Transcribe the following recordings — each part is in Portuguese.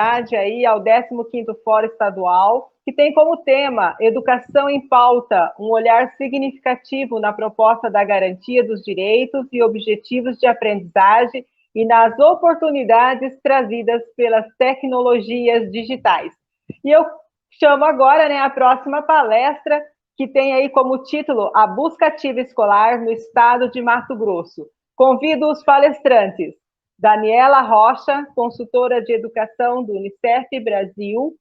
aí ao 15º Fórum Estadual, que tem como tema Educação em Pauta, um olhar significativo na proposta da garantia dos direitos e objetivos de aprendizagem e nas oportunidades trazidas pelas tecnologias digitais. E eu chamo agora, né, a próxima palestra, que tem aí como título A Busca Ativa Escolar no Estado de Mato Grosso. Convido os palestrantes: Daniela Rocha, consultora de educação do Unicef Brasil.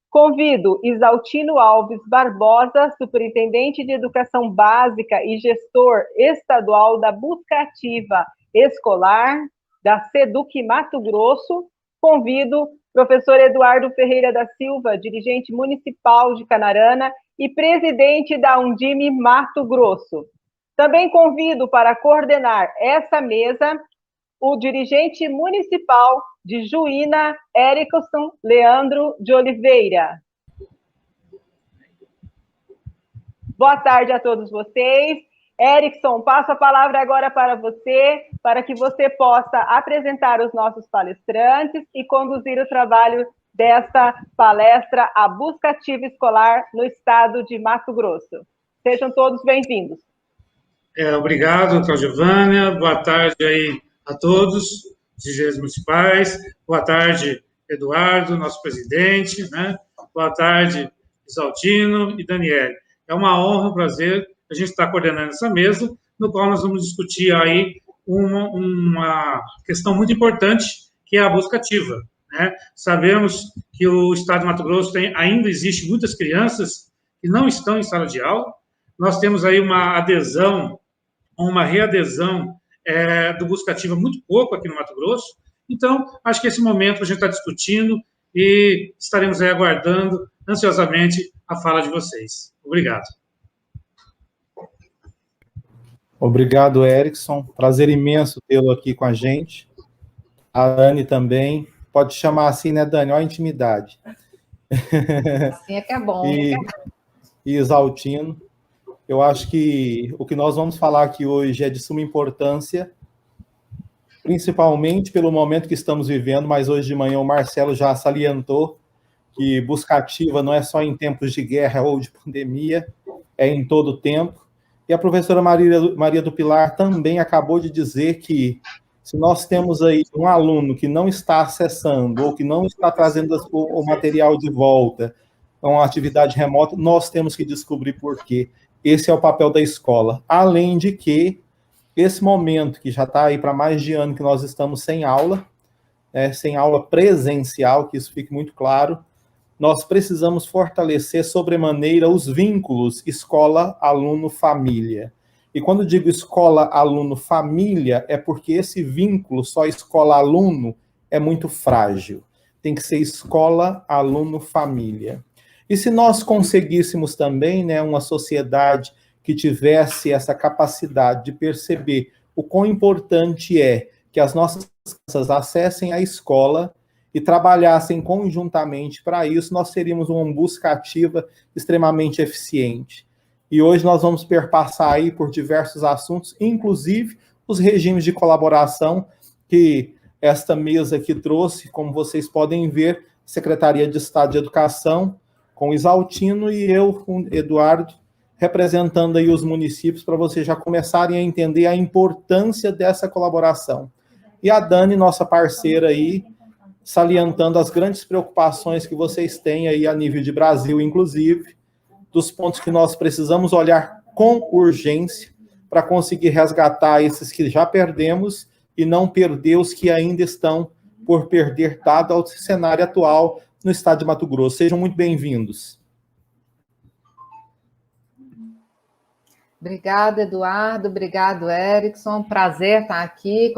Convido Isaltino Alves Barbosa, superintendente de educação básica e gestor estadual da Busca Ativa Escolar, da SEDUC Mato Grosso. Convido professor Eduardo Ferreira da Silva, dirigente municipal de Canarana e presidente da Undime Mato Grosso. Também convido para coordenar essa mesa o dirigente municipal de Juína, Erickson Leandro de Oliveira. Boa tarde a todos vocês. Erickson, passo a palavra agora para você, para que você possa apresentar os nossos palestrantes e conduzir o trabalho desta palestra, A Busca Ativa Escolar no Estado de Mato Grosso. Sejam todos bem-vindos. Obrigado, Claudivânia. Boa tarde aí a todos, dirigentes municipais. Boa tarde, Eduardo, nosso presidente, né? Boa tarde, Isaltino e Daniele. É uma honra, um prazer a gente estar coordenando essa mesa, no qual nós vamos discutir aí uma questão muito importante, que é a busca ativa, né? Sabemos que o Estado de Mato Grosso ainda existe muitas crianças que não estão em sala de aula. Nós temos aí uma adesão, uma readesão do busca ativa muito pouco aqui no Mato Grosso. Então, acho que esse momento a gente está discutindo e estaremos aí aguardando ansiosamente a fala de vocês. Obrigado. Obrigado, Erickson. Prazer imenso tê-lo aqui com a gente. A Dani também. Pode chamar assim, né, Dani? Olha a intimidade. Assim é que é bom. E Isaltino. Eu acho que o que nós vamos falar aqui hoje é de suma importância, principalmente pelo momento que estamos vivendo, mas hoje de manhã o Marcelo já salientou que busca ativa não é só em tempos de guerra ou de pandemia, é em todo o tempo. E a professora Maria do Pilar também acabou de dizer que se nós temos aí um aluno que não está acessando ou que não está trazendo o material de volta a uma atividade remota, nós temos que descobrir por quê. Esse é o papel da escola. Além de que esse momento que já está aí para mais de ano que nós estamos sem aula presencial, que isso fique muito claro, nós precisamos fortalecer sobremaneira os vínculos escola, aluno, família. E quando digo escola, aluno, família, é porque esse vínculo só escola-aluno é muito frágil. Tem que ser escola, aluno, família. E se nós conseguíssemos também, né, uma sociedade que tivesse essa capacidade de perceber o quão importante é que as nossas crianças acessem a escola e trabalhassem conjuntamente para isso, nós teríamos uma busca ativa extremamente eficiente. E hoje nós vamos perpassar aí por diversos assuntos, inclusive os regimes de colaboração que esta mesa aqui trouxe, como vocês podem ver, Secretaria de Estado de Educação, com Isaltino e eu, com Eduardo, representando aí os municípios para vocês já começarem a entender a importância dessa colaboração. E a Dani, nossa parceira aí, salientando as grandes preocupações que vocês têm aí a nível de Brasil, inclusive, dos pontos que nós precisamos olhar com urgência para conseguir resgatar esses que já perdemos e não perder os que ainda estão por perder, dado ao cenário atual no estado de Mato Grosso. Sejam muito bem-vindos. Obrigada, Eduardo. Obrigado, Erickson. Prazer estar aqui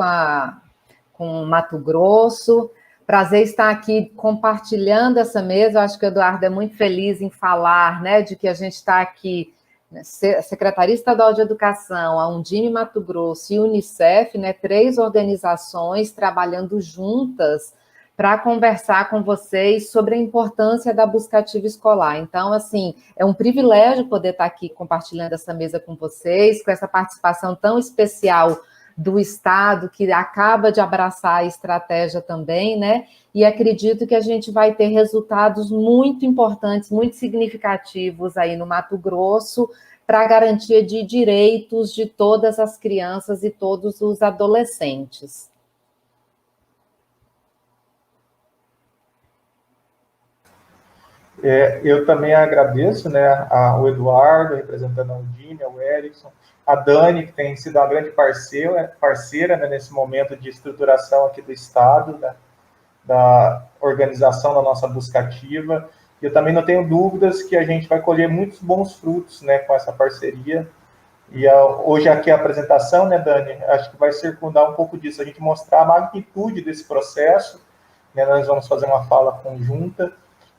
com Mato Grosso. Prazer estar aqui compartilhando essa mesa. Eu acho que o Eduardo é muito feliz em falar, né, de que a gente está aqui, né, Secretaria Estadual de Educação, a Undime Mato Grosso e o Unicef, né, 3 organizações trabalhando juntas para conversar com vocês sobre a importância da busca ativa escolar. Então, assim, é um privilégio poder estar aqui compartilhando essa mesa com vocês, com essa participação tão especial do Estado, que acaba de abraçar a estratégia também, né? E acredito que a gente vai ter resultados muito importantes, muito significativos aí no Mato Grosso, para a garantia de direitos de todas as crianças e todos os adolescentes. Eu também agradeço, né, ao Eduardo, representando a Undine, ao Erickson, a Dani, que tem sido uma grande parceira né, nesse momento de estruturação aqui do Estado, né, da organização da nossa busca ativa. Eu também não tenho dúvidas que a gente vai colher muitos bons frutos, né, com essa parceria. E hoje aqui a apresentação, né, Dani, acho que vai circundar um pouco disso, a gente mostrar a magnitude desse processo, né, nós vamos fazer uma fala conjunta,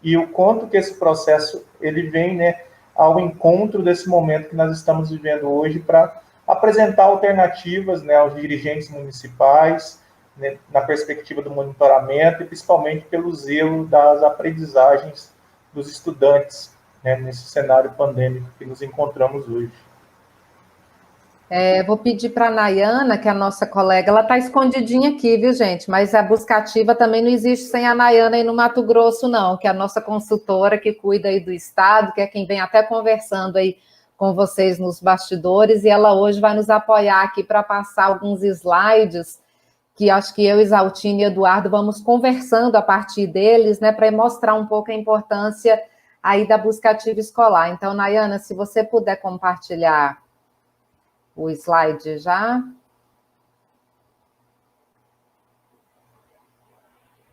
e o quanto que esse processo ele vem, né, ao encontro desse momento que nós estamos vivendo hoje para apresentar alternativas, né, aos dirigentes municipais, né, na perspectiva do monitoramento e principalmente pelo zelo das aprendizagens dos estudantes, né, nesse cenário pandêmico que nos encontramos hoje. Vou pedir para a Nayana, que é a nossa colega, ela está escondidinha aqui, viu, gente? Mas a busca ativa também não existe sem a Nayana aí no Mato Grosso, não, que é a nossa consultora que cuida aí do Estado, que é quem vem até conversando aí com vocês nos bastidores, e ela hoje vai nos apoiar aqui para passar alguns slides, que acho que eu, Isaltine e Eduardo vamos conversando a partir deles, né, para mostrar um pouco a importância aí da busca ativa escolar. Então, Nayana, se você puder compartilhar o slide já.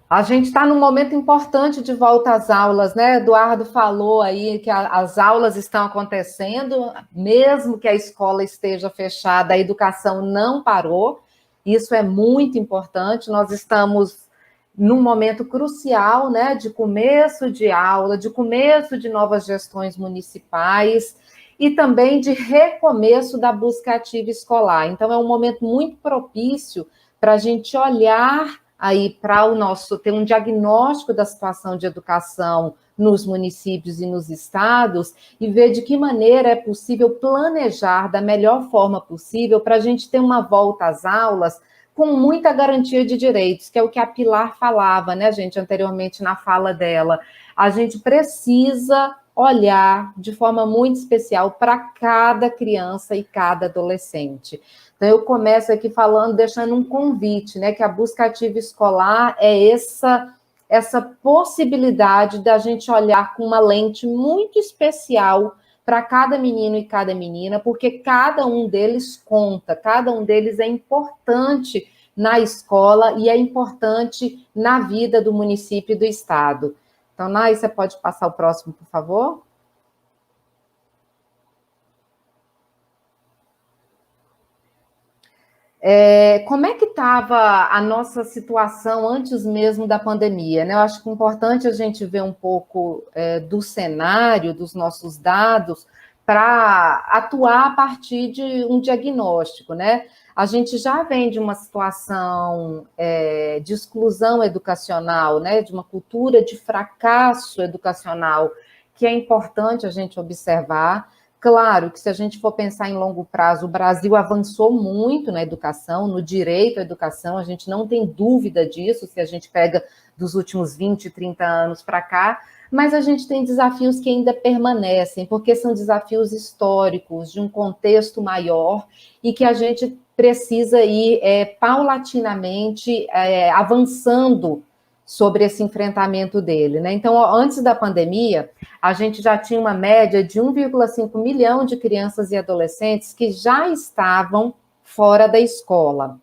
A gente está num momento importante de volta às aulas, né? Eduardo falou aí que as aulas estão acontecendo, mesmo que a escola esteja fechada, a educação não parou. Isso é muito importante. Nós estamos num momento crucial, né? De começo de aula, de começo de novas gestões municipais, e também de recomeço da busca ativa escolar. Então, é um momento muito propício para a gente olhar aí para o nosso, ter um diagnóstico da situação de educação nos municípios e nos estados e ver de que maneira é possível planejar da melhor forma possível para a gente ter uma volta às aulas com muita garantia de direitos, que é o que a Pilar falava, né, gente, anteriormente na fala dela. A gente precisa olhar de forma muito especial para cada criança e cada adolescente. Então, eu começo aqui falando, deixando um convite, né, que a busca ativa escolar é essa possibilidade da gente olhar com uma lente muito especial para cada menino e cada menina, porque cada um deles conta, cada um deles é importante na escola e é importante na vida do município e do estado. Então, Nay, você pode passar o próximo, por favor? Como é que estava a nossa situação antes mesmo da pandemia, né? Eu acho que é importante a gente ver um pouco do cenário, dos nossos dados, para atuar a partir de um diagnóstico, né? A gente já vem de uma situação de exclusão educacional, né? De uma cultura de fracasso educacional, que é importante a gente observar. Claro que se a gente for pensar em longo prazo, o Brasil avançou muito na educação, no direito à educação, a gente não tem dúvida disso, se a gente pega dos últimos 20, 30 anos para cá, mas a gente tem desafios que ainda permanecem, porque são desafios históricos, de um contexto maior, e que a gente precisa ir paulatinamente avançando sobre esse enfrentamento dele, né? Então, antes da pandemia, a gente já tinha uma média de 1,5 milhão de crianças e adolescentes que já estavam fora da escola.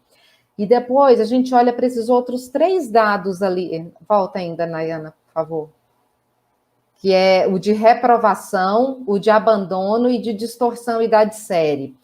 E depois a gente olha para esses outros 3 dados ali. Volta ainda, Nayana, por favor. Que é o de reprovação, o de abandono e de distorção idade-série,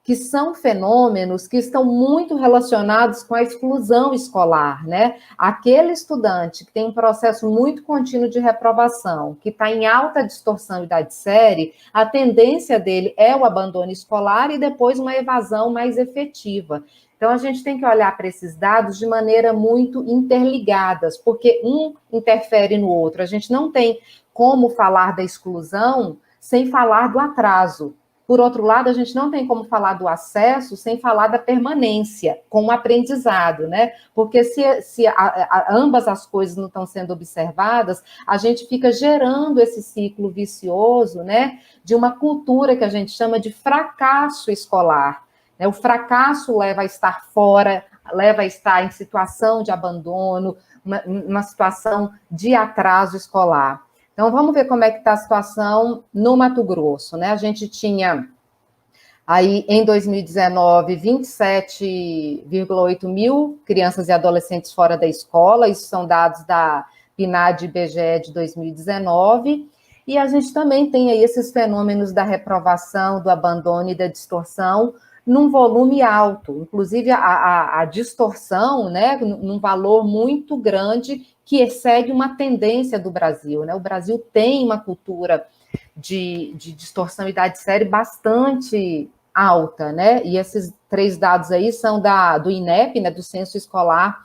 que são fenômenos que estão muito relacionados com a exclusão escolar, né? Aquele estudante que tem um processo muito contínuo de reprovação, que está em alta distorção idade-série, a tendência dele é o abandono escolar e depois uma evasão mais efetiva. Então, a gente tem que olhar para esses dados de maneira muito interligadas, porque um interfere no outro. A gente não tem como falar da exclusão sem falar do atraso. Por outro lado, a gente não tem como falar do acesso sem falar da permanência com o aprendizado, né? Porque se ambas as coisas não estão sendo observadas, a gente fica gerando esse ciclo vicioso, né? De uma cultura que a gente chama de fracasso escolar. Né? O fracasso leva a estar fora, leva a estar em situação de abandono, uma situação de atraso escolar. Então, vamos ver como é que está a situação no Mato Grosso, né? A gente tinha aí, em 2019, 27,8 mil crianças e adolescentes fora da escola, isso são dados da PNAD e IBGE de 2019, e a gente também tem aí esses fenômenos da reprovação, do abandono e da distorção num volume alto, inclusive a distorção, né, num valor muito grande, que excede uma tendência do Brasil, né? O Brasil tem uma cultura de distorção e idade série bastante alta, né? E esses 3 dados aí são do INEP, né, do Censo Escolar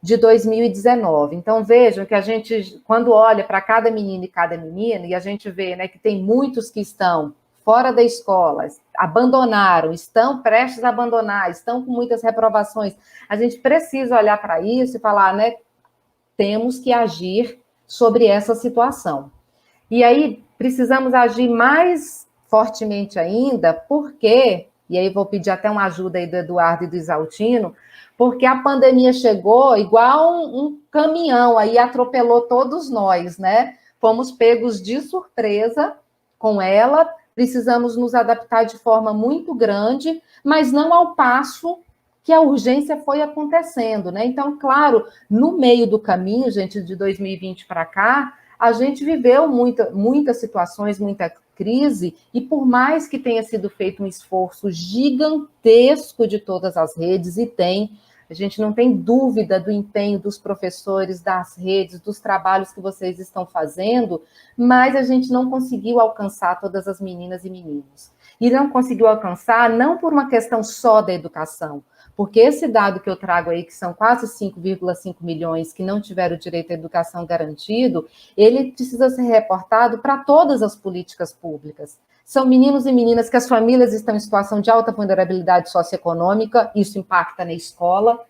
de 2019. Então, vejam que a gente, quando olha para cada menino e cada menina, e a gente vê, né, que tem muitos que estão fora da escola, abandonaram, estão prestes a abandonar, estão com muitas reprovações, a gente precisa olhar para isso e falar, né, temos que agir sobre essa situação. E aí, precisamos agir mais fortemente ainda, porque, e aí vou pedir até uma ajuda aí do Eduardo e do Isaltino, porque a pandemia chegou igual um caminhão, aí atropelou todos nós, né? Fomos pegos de surpresa com ela, precisamos nos adaptar de forma muito grande, mas não ao passo que a urgência foi acontecendo, né? Então, claro, no meio do caminho, gente, de 2020 para cá, a gente viveu muitas situações, muita crise, e por mais que tenha sido feito um esforço gigantesco de todas as redes, e a gente não tem dúvida do empenho dos professores, das redes, dos trabalhos que vocês estão fazendo, mas a gente não conseguiu alcançar todas as meninas e meninos. E não conseguiu alcançar não por uma questão só da educação, porque esse dado que eu trago aí, que são quase 5,5 milhões que não tiveram direito à educação garantido, ele precisa ser reportado para todas as políticas públicas. São meninos e meninas que as famílias estão em situação de alta vulnerabilidade socioeconômica, isso impacta na escola.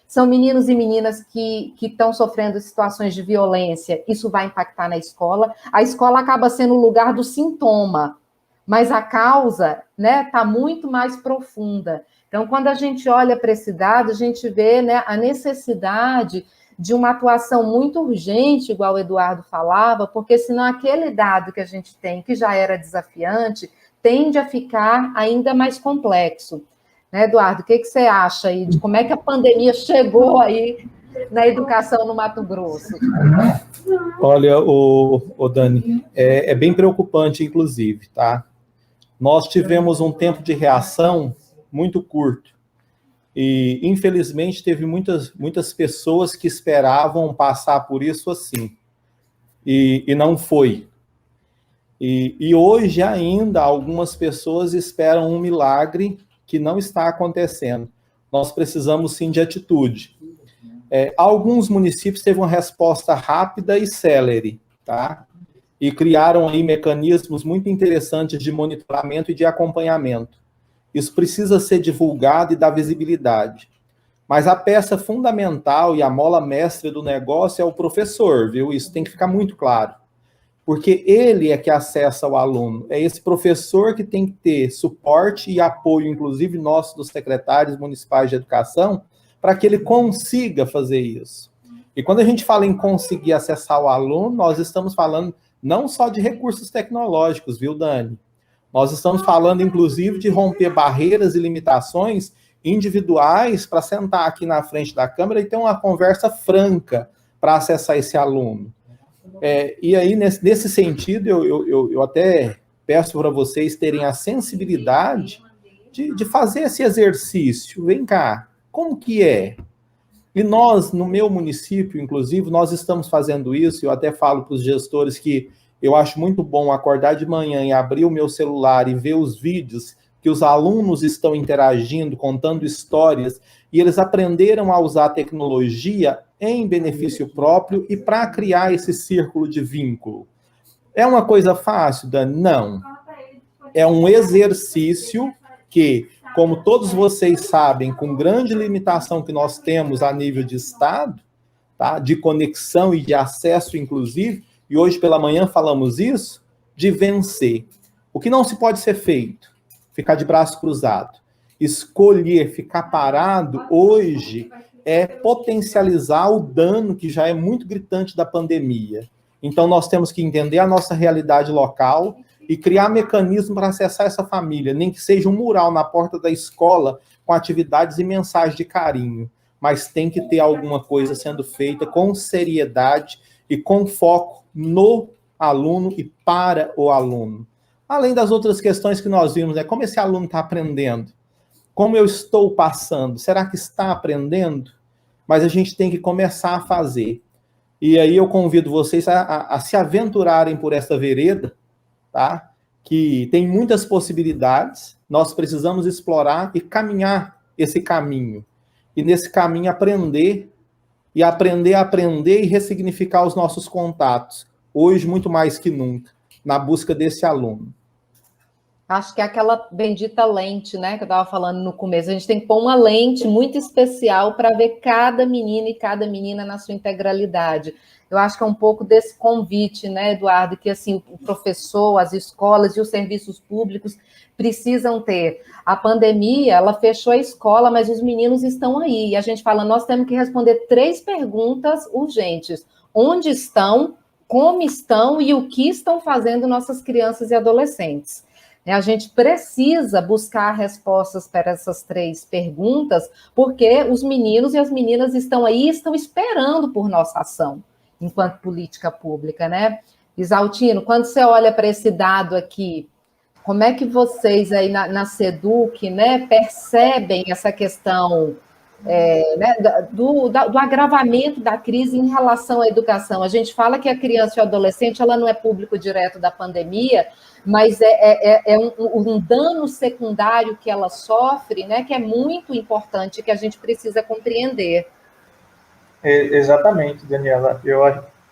São meninos e meninas que estão sofrendo situações de violência, isso vai impactar na escola. A escola acaba sendo o lugar do sintoma, mas a causa, né, está muito mais profunda. Então, quando a gente olha para esse dado, a gente vê, né, a necessidade de uma atuação muito urgente, igual o Eduardo falava, porque senão aquele dado que a gente tem, que já era desafiante, tende a ficar ainda mais complexo. Né, Eduardo, o que você acha aí de como é que a pandemia chegou aí na educação no Mato Grosso? Olha, Dani, é bem preocupante, inclusive, tá? Nós tivemos um tempo de reação muito curto. E, infelizmente, teve muitas pessoas que esperavam passar por isso assim. E não foi. E hoje ainda algumas pessoas esperam um milagre que não está acontecendo. Nós precisamos, sim, de atitude. Alguns municípios teve uma resposta rápida e célere, tá? E criaram aí mecanismos muito interessantes de monitoramento e de acompanhamento. Isso precisa ser divulgado e dar visibilidade. Mas a peça fundamental e a mola mestra do negócio é o professor, viu? Isso tem que ficar muito claro. Porque ele é que acessa o aluno. É esse professor que tem que ter suporte e apoio, inclusive nosso, dos secretários municipais de educação, para que ele consiga fazer isso. E quando a gente fala em conseguir acessar o aluno, nós estamos falando não só de recursos tecnológicos, viu, Dani? Nós estamos falando, inclusive, de romper barreiras e limitações individuais para sentar aqui na frente da câmera e ter uma conversa franca para acessar esse aluno. E aí, nesse sentido, eu até peço para vocês terem a sensibilidade de fazer esse exercício. Vem cá, como que é? E nós, no meu município, inclusive, nós estamos fazendo isso. Eu até falo para os gestores que eu acho muito bom acordar de manhã e abrir o meu celular e ver os vídeos que os alunos estão interagindo, contando histórias, e eles aprenderam a usar a tecnologia em benefício próprio e para criar esse círculo de vínculo. É uma coisa fácil, Dani? Não. é um exercício que, como todos vocês sabem, com grande limitação que nós temos a nível de Estado, tá? De conexão e de acesso, inclusive, e hoje pela manhã falamos isso, de vencer. O que não se pode ser feito? Ficar de braço cruzado. Escolher ficar parado hoje é potencializar o dano que já é muito gritante da pandemia. Então, nós temos que entender a nossa realidade local e criar mecanismo para acessar essa família, nem que seja um mural na porta da escola com atividades e mensagens de carinho, mas tem que ter alguma coisa sendo feita com seriedade e com foco no aluno e para o aluno. Além das outras questões que nós vimos, né? Como esse aluno está aprendendo? Como eu estou passando? Será que está aprendendo? Mas a gente tem que começar a fazer. E aí eu convido vocês a se aventurarem por essa vereda, tá? Que tem muitas possibilidades, nós precisamos explorar e caminhar esse caminho. E nesse caminho aprender e ressignificar os nossos contatos. Hoje, muito mais que nunca, na busca desse aluno. Acho que é aquela bendita lente, né, que eu estava falando no começo. A gente tem que pôr uma lente muito especial para ver cada menino e cada menina na sua integralidade. Eu acho que é um pouco desse convite, né, Eduardo, que assim o professor, as escolas e os serviços públicos precisam ter. A pandemia, ela fechou a escola, mas os meninos estão aí. E a gente fala, nós temos que responder 3 perguntas urgentes. Onde estão, como estão e o que estão fazendo nossas crianças e adolescentes? A gente precisa buscar respostas para essas 3 perguntas, porque os meninos e as meninas estão aí, estão esperando por nossa ação, enquanto política pública, né? Isaltino, quando você olha para esse dado aqui, como é que vocês aí na SEDUC, né, percebem essa questão né, do agravamento da crise em relação à educação? A gente fala que a criança e o adolescente, ela não é público direto da pandemia, mas é um dano secundário que ela sofre, né, que é muito importante, que a gente precisa compreender. Exatamente, Daniela.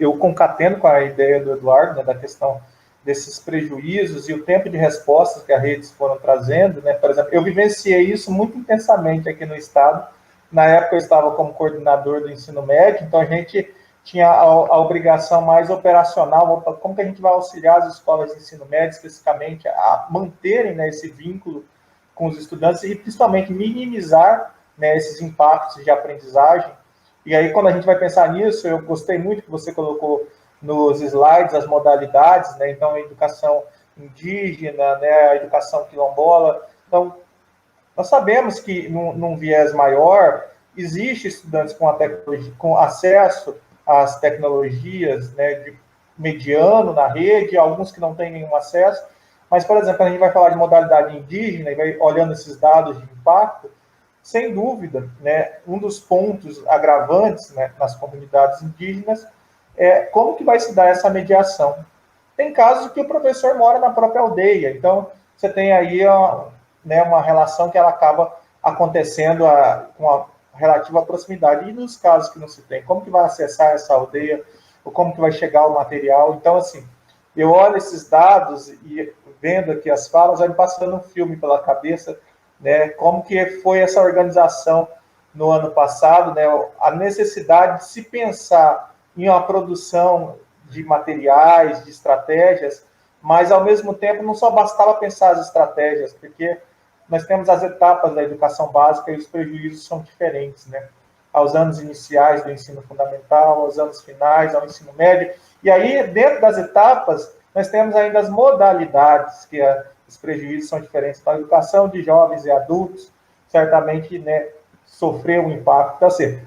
Eu concateno com a ideia do Eduardo, né, da questão desses prejuízos e o tempo de respostas que as redes foram trazendo, né? Por exemplo, eu vivenciei isso muito intensamente aqui no estado. Na época eu estava como coordenador do ensino médio, então a gente tinha a obrigação mais operacional, como que a gente vai auxiliar as escolas de ensino médio, especificamente, a manterem, né, esse vínculo com os estudantes e principalmente minimizar, né, esses impactos de aprendizagem. E aí, quando a gente vai pensar nisso, eu gostei muito que você colocou nos slides as modalidades, né? Então, a educação indígena, né, a educação quilombola. Então, nós sabemos que, num viés maior, existe estudantes com acesso às tecnologias, né, de mediano na rede, alguns que não têm nenhum acesso, mas, por exemplo, a gente vai falar de modalidade indígena e vai olhando esses dados de impacto, sem dúvida, né, um dos pontos agravantes, né, nas comunidades indígenas é como que vai se dar essa mediação. Tem casos que o professor mora na própria aldeia, então você tem aí né, uma relação que ela acaba acontecendo com a relativa proximidade. E nos casos que não se tem, como que vai acessar essa aldeia, ou como que vai chegar o material? Então, assim, eu olho esses dados e vendo aqui as falas, vai me passando um filme pela cabeça, né, como que foi essa organização no ano passado, né, a necessidade de se pensar em uma produção de materiais, de estratégias, mas, ao mesmo tempo, não só bastava pensar as estratégias, porque nós temos as etapas da educação básica e os prejuízos são diferentes, né? Aos anos iniciais do ensino fundamental, aos anos finais, ao ensino médio. E aí, dentro das etapas, nós temos ainda as modalidades, que os prejuízos são diferentes. Então, a educação de jovens e adultos, certamente, né, sofreu um impacto. Então, assim,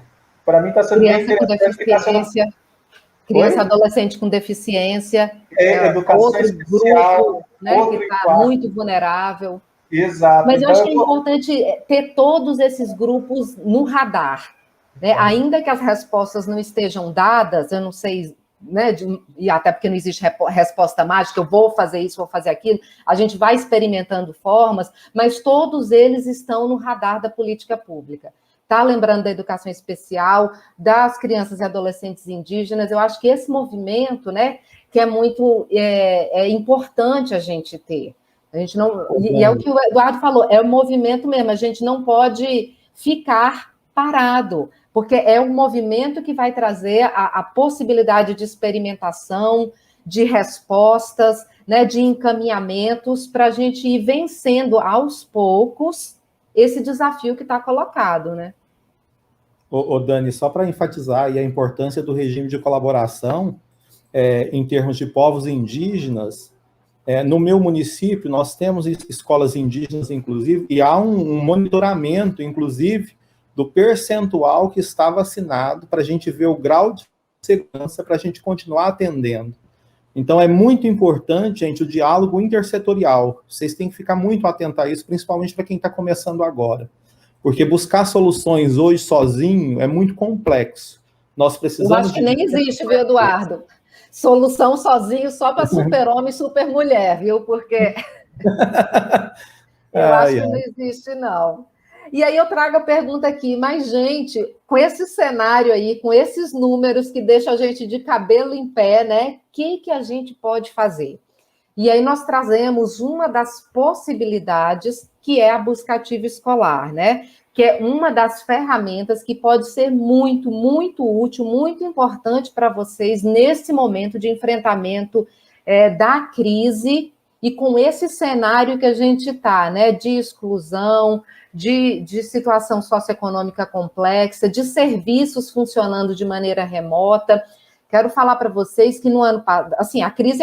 para mim está sendo bem interessante. Criança e adolescente com deficiência, educação outro especial, grupo, né, que está muito vulnerável. Exato. Mas eu acho que é importante ter todos esses grupos no radar, né? Ainda que as respostas não estejam dadas, eu não sei, né, e até porque não existe resposta mágica, eu vou fazer isso, vou fazer aquilo, a gente vai experimentando formas, mas todos eles estão no radar da política pública. Tá lembrando da educação especial, das crianças e adolescentes indígenas, eu acho que esse movimento, né, que é muito importante a gente ter. A gente não, e é o que o Eduardo falou, é o movimento mesmo, a gente não pode ficar parado, porque é um movimento que vai trazer a possibilidade de experimentação, de respostas, né, de encaminhamentos, para a gente ir vencendo aos poucos esse desafio que está colocado, né? Ô, Dani, só para enfatizar aí a importância do regime de colaboração em termos de povos indígenas, no meu município nós temos escolas indígenas, inclusive, e há um monitoramento, inclusive, do percentual que está vacinado para a gente ver o grau de segurança para a gente continuar atendendo. Então, é muito importante, gente, o diálogo intersetorial. Vocês têm que ficar muito atentos a isso, principalmente para quem está começando agora. Porque buscar soluções hoje sozinho é muito complexo. Nós precisamos... Eu acho que nem existe, viu, Eduardo? Solução sozinho só para super-homem e super-mulher, viu? Porque eu acho que não existe, não. E aí eu trago a pergunta aqui, mas, gente, com esse cenário aí, com esses números que deixam a gente de cabelo em pé, né? O que a gente pode fazer? E aí nós trazemos uma das possibilidades, que é a busca ativa escolar, né? Que é uma das ferramentas que pode ser muito, muito útil, muito importante para vocês nesse momento de enfrentamento da crise e com esse cenário que a gente está, né? De exclusão, de situação socioeconômica complexa, de serviços funcionando de maneira remota. Quero falar para vocês que no ano passado, assim, a crise...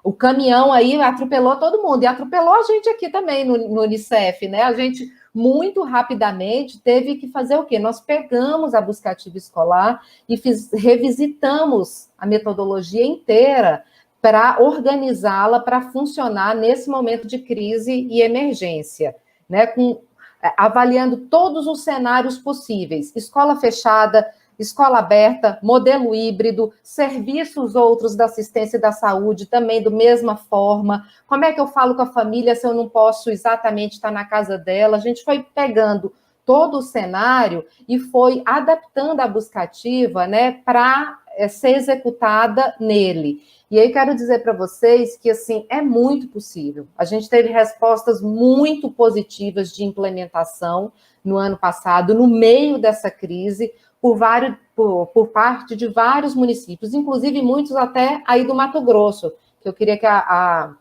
O caminhão aí atropelou todo mundo, e atropelou a gente aqui também no Unicef, né? A gente, muito rapidamente, teve que fazer o quê? Nós pegamos a busca ativa escolar e revisitamos a metodologia inteira para organizá-la para funcionar nesse momento de crise e emergência, né? Avaliando todos os cenários possíveis, escola fechada, escola aberta, modelo híbrido, serviços outros da assistência e da saúde também da mesma forma. Como é que eu falo com a família se eu não posso exatamente estar na casa dela? A gente foi pegando todo o cenário e foi adaptando a busca ativa, né, para ser executada nele. E aí quero dizer para vocês que, assim, é muito possível. A gente teve respostas muito positivas de implementação no ano passado, no meio dessa crise, por parte de vários municípios, inclusive muitos até aí do Mato Grosso, que eu queria que a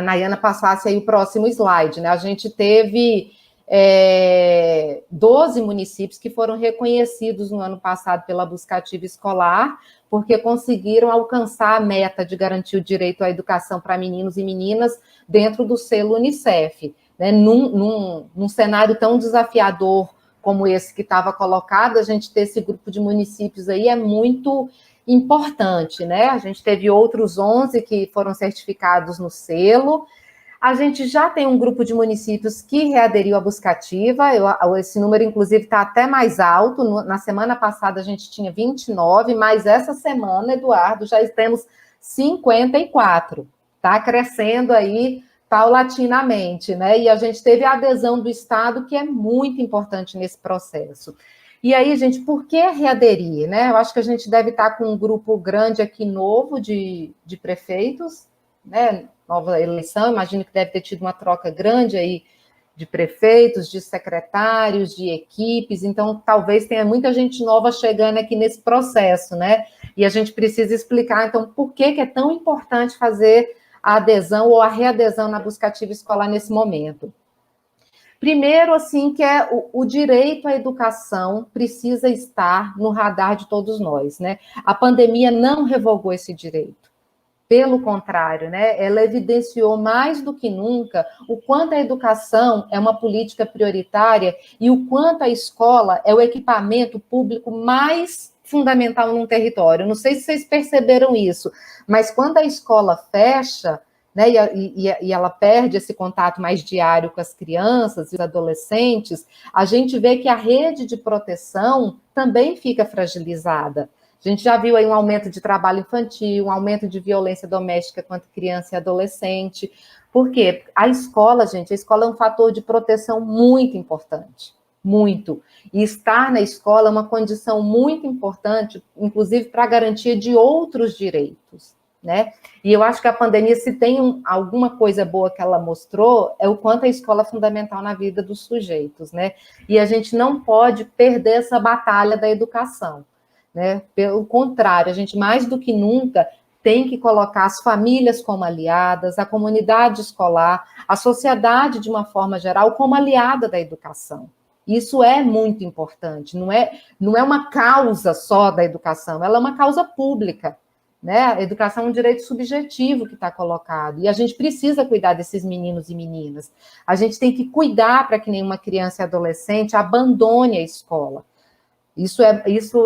Nayana passasse aí o próximo slide, né? A gente teve 12 municípios que foram reconhecidos no ano passado pela busca ativa escolar, porque conseguiram alcançar a meta de garantir o direito à educação para meninos e meninas dentro do selo Unicef, né? Num cenário tão desafiador como esse que estava colocado, a gente ter esse grupo de municípios aí é muito importante, né? A gente teve outros 11 que foram certificados no selo. A gente já tem um grupo de municípios que readeriu à busca ativa, esse número, inclusive, está até mais alto. Na semana passada, a gente tinha 29, mas essa semana, Eduardo, já temos 54. Está crescendo aí paulatinamente, né? E a gente teve a adesão do Estado, que é muito importante nesse processo. E aí, gente, por que readerir, né? Eu acho que a gente deve estar com um grupo grande aqui novo de prefeitos, né? Nova eleição, imagino que deve ter tido uma troca grande aí de prefeitos, de secretários, de equipes, então talvez tenha muita gente nova chegando aqui nesse processo, né? E a gente precisa explicar, então, por que é tão importante fazer a adesão ou a readesão na busca ativa escolar nesse momento. Primeiro, assim, que o direito à educação precisa estar no radar de todos nós, né? A pandemia não revogou esse direito. Pelo contrário, né? Ela evidenciou mais do que nunca o quanto a educação é uma política prioritária e o quanto a escola é o equipamento público mais fundamental num território. Não sei se vocês perceberam isso, mas quando a escola fecha, né, e ela perde esse contato mais diário com as crianças e os adolescentes, a gente vê que a rede de proteção também fica fragilizada. A gente já viu aí um aumento de trabalho infantil, um aumento de violência doméstica contra criança e adolescente. Por quê? A escola, gente, a escola é um fator de proteção muito importante. Muito. E estar na escola é uma condição muito importante, inclusive para a garantia de outros direitos, né? E eu acho que a pandemia, se tem alguma coisa boa que ela mostrou, é o quanto a escola é fundamental na vida dos sujeitos, né? E a gente não pode perder essa batalha da educação, né? Pelo contrário, a gente mais do que nunca tem que colocar as famílias como aliadas, a comunidade escolar, a sociedade de uma forma geral como aliada da educação. Isso é muito importante, não é uma causa só da educação, ela é uma causa pública, né? A educação é um direito subjetivo que está colocado, e a gente precisa cuidar desses meninos e meninas. A gente tem que cuidar para que nenhuma criança e adolescente abandone a escola. Isso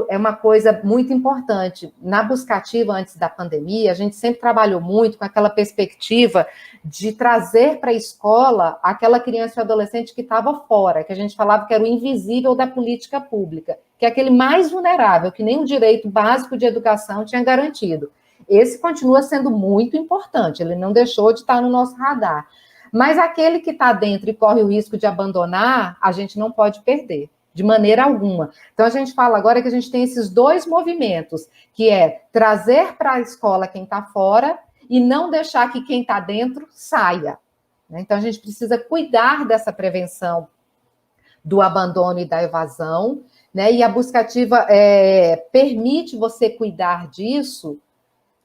é uma coisa muito importante. Na Buscativa, antes da pandemia, a gente sempre trabalhou muito com aquela perspectiva de trazer para a escola aquela criança e adolescente que estava fora, que a gente falava que era o invisível da política pública, que é aquele mais vulnerável, que nem o direito básico de educação tinha garantido. Esse continua sendo muito importante, ele não deixou de estar no nosso radar. Mas aquele que está dentro e corre o risco de abandonar, a gente não pode perder. De maneira alguma. Então, a gente fala agora que a gente tem esses dois movimentos, que é trazer para a escola quem está fora e não deixar que quem está dentro saia. Então, a gente precisa cuidar dessa prevenção do abandono e da evasão, né? E a Buscativa permite você cuidar disso,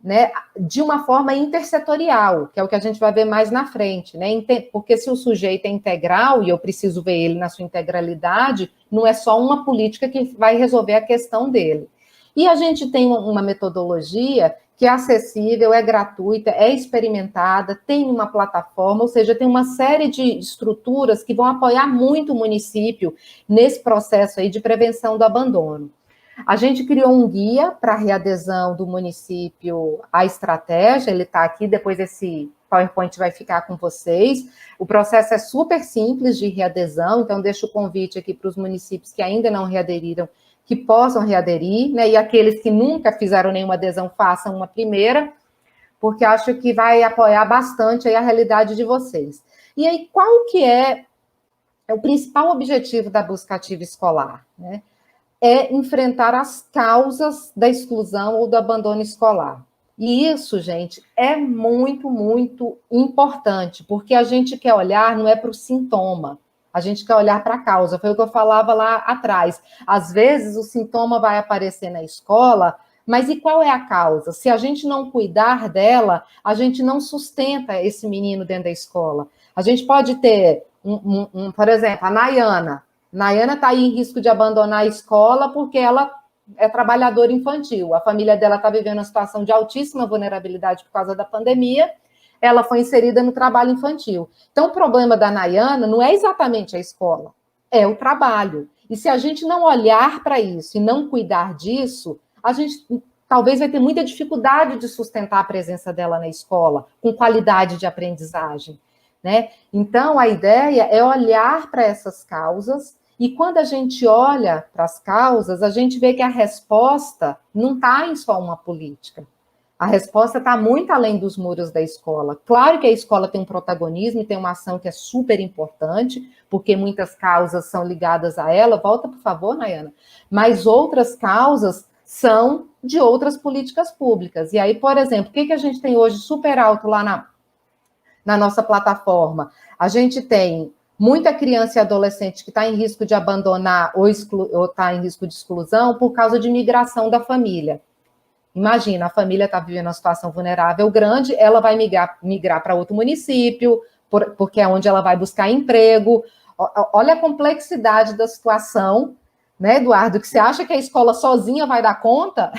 né, de uma forma intersetorial, que é o que a gente vai ver mais na frente, né? Porque se o sujeito é integral, e eu preciso ver ele na sua integralidade, não é só uma política que vai resolver a questão dele. E a gente tem uma metodologia que é acessível, é gratuita, é experimentada, tem uma plataforma, ou seja, tem uma série de estruturas que vão apoiar muito o município nesse processo aí de prevenção do abandono. A gente criou um guia para a readesão do município à estratégia, ele está aqui, depois esse PowerPoint vai ficar com vocês. O processo é super simples de readesão, então deixo o convite aqui para os municípios que ainda não readeriram, que possam readerir, né? E aqueles que nunca fizeram nenhuma adesão, façam uma primeira, porque acho que vai apoiar bastante aí a realidade de vocês. E aí, qual que é o principal objetivo da Buscativa escolar, né? É enfrentar as causas da exclusão ou do abandono escolar. E isso, gente, é muito, muito importante, porque a gente quer olhar, não é para o sintoma, a gente quer olhar para a causa. Foi o que eu falava lá atrás. Às vezes, o sintoma vai aparecer na escola, mas e qual é a causa? Se a gente não cuidar dela, a gente não sustenta esse menino dentro da escola. A gente pode ter, por exemplo, a Nayana está aí em risco de abandonar a escola porque ela é trabalhadora infantil. A família dela está vivendo uma situação de altíssima vulnerabilidade por causa da pandemia. Ela foi inserida no trabalho infantil. Então, o problema da Nayana não é exatamente a escola, é o trabalho. E se a gente não olhar para isso e não cuidar disso, a gente talvez vai ter muita dificuldade de sustentar a presença dela na escola, com qualidade de aprendizagem, né? Então, a ideia é olhar para essas causas. E quando a gente olha para as causas, a gente vê que a resposta não está em só uma política. A resposta está muito além dos muros da escola. Claro que a escola tem um protagonismo e tem uma ação que é super importante, porque muitas causas são ligadas a ela. Volta, por favor, Nayana. Mas outras causas são de outras políticas públicas. E aí, por exemplo, o que a gente tem hoje super alto lá na nossa plataforma? A gente tem muita criança e adolescente que está em risco de abandonar ou está em risco de exclusão por causa de migração da família. Imagina, a família está vivendo uma situação vulnerável grande, ela vai migrar para outro município, porque é onde ela vai buscar emprego. Olha a complexidade da situação, né, Eduardo? Que você acha que a escola sozinha vai dar conta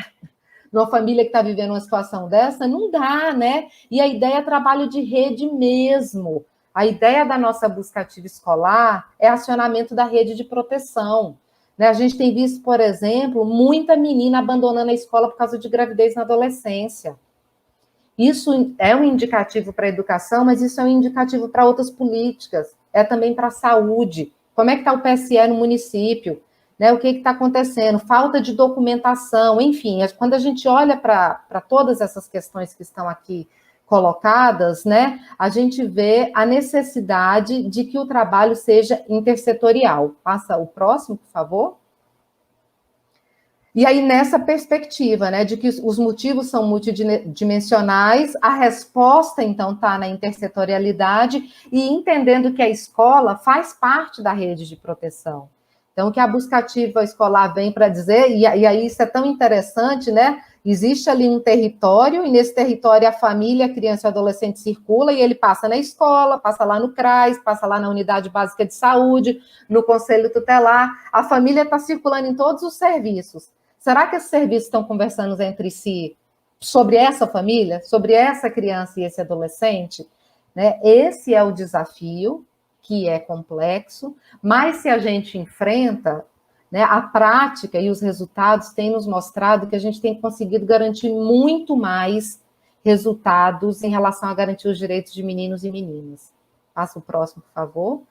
de uma família que está vivendo uma situação dessa? Não dá, né? E a ideia é trabalho de rede mesmo. A ideia da nossa Buscativa escolar é acionamento da rede de proteção. Né? A gente tem visto, por exemplo, muita menina abandonando a escola por causa de gravidez na adolescência. Isso é um indicativo para a educação, mas isso é um indicativo para outras políticas. É também para a saúde. Como é que está o PSE no município? Né? O que está acontecendo? Falta de documentação, enfim. Quando a gente olha para todas essas questões que estão aqui colocadas, né, a gente vê a necessidade de que o trabalho seja intersetorial. Passa o próximo, por favor. E aí, nessa perspectiva, né, de que os motivos são multidimensionais, a resposta, então, está na intersetorialidade e entendendo que a escola faz parte da rede de proteção. Então, o que a buscativa escolar vem para dizer, e aí isso é tão interessante, né? Existe ali um território, e nesse território a família, a criança e o adolescente circula, e ele passa na escola, passa lá no CRAS, passa lá na unidade básica de saúde, no conselho tutelar, a família está circulando em todos os serviços. Será que esses serviços estão conversando entre si sobre essa família, sobre essa criança e esse adolescente? Né? Esse é o desafio, que é complexo, mas se a gente enfrenta, né, a prática e os resultados têm nos mostrado que a gente tem conseguido garantir muito mais resultados em relação a garantir os direitos de meninos e meninas. Passa o próximo, por favor.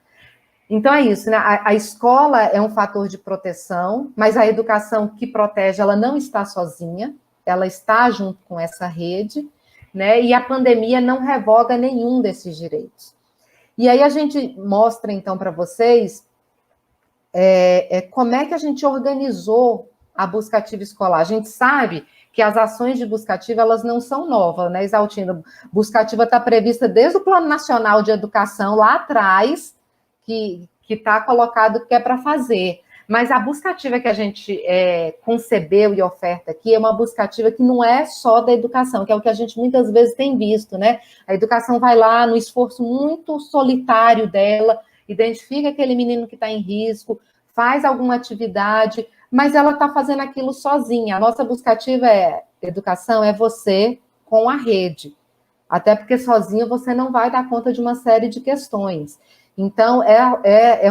Então, é isso, né? A escola é um fator de proteção, mas a educação que protege, ela não está sozinha, ela está junto com essa rede, né? E a pandemia não revoga nenhum desses direitos. E aí a gente mostra, então, para vocês como é que a gente organizou a buscativa escolar. A gente sabe que as ações de buscativa, elas não são novas, né, Isaltina? Buscativa está prevista desde o Plano Nacional de Educação, lá atrás, que está colocado o que é para fazer. Mas a buscativa que a gente concebeu e oferta aqui é uma buscativa que não é só da educação, que é o que a gente muitas vezes tem visto, né? A educação vai lá no esforço muito solitário dela, identifica aquele menino que está em risco, faz alguma atividade, mas ela está fazendo aquilo sozinha. A nossa buscativa educação é você com a rede. Até porque sozinho você não vai dar conta de uma série de questões. Então, é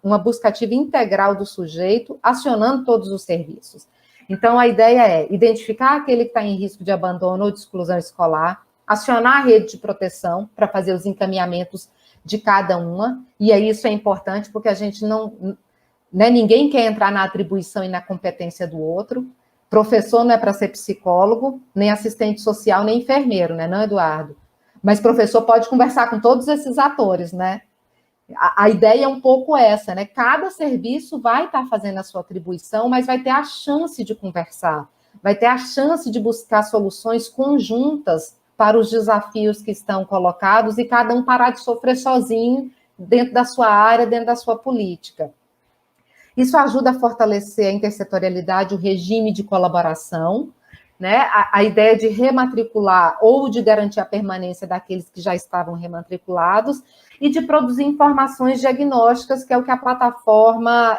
uma buscativa integral do sujeito, acionando todos os serviços. Então, a ideia é identificar aquele que está em risco de abandono ou de exclusão escolar, acionar a rede de proteção para fazer os encaminhamentos de cada uma, e aí isso é importante porque a gente não... Né, ninguém quer entrar na atribuição e na competência do outro. Professor não é para ser psicólogo, nem assistente social, nem enfermeiro, né, não, Eduardo? Mas professor pode conversar com todos esses atores, né? A ideia é um pouco essa, né? Cada serviço vai estar fazendo a sua atribuição, mas vai ter a chance de conversar, vai ter a chance de buscar soluções conjuntas para os desafios que estão colocados e cada um parar de sofrer sozinho dentro da sua área, dentro da sua política. Isso ajuda a fortalecer a intersetorialidade, o regime de colaboração, né? A ideia de rematricular ou de garantir a permanência daqueles que já estavam rematriculados e de produzir informações diagnósticas, que é o que a plataforma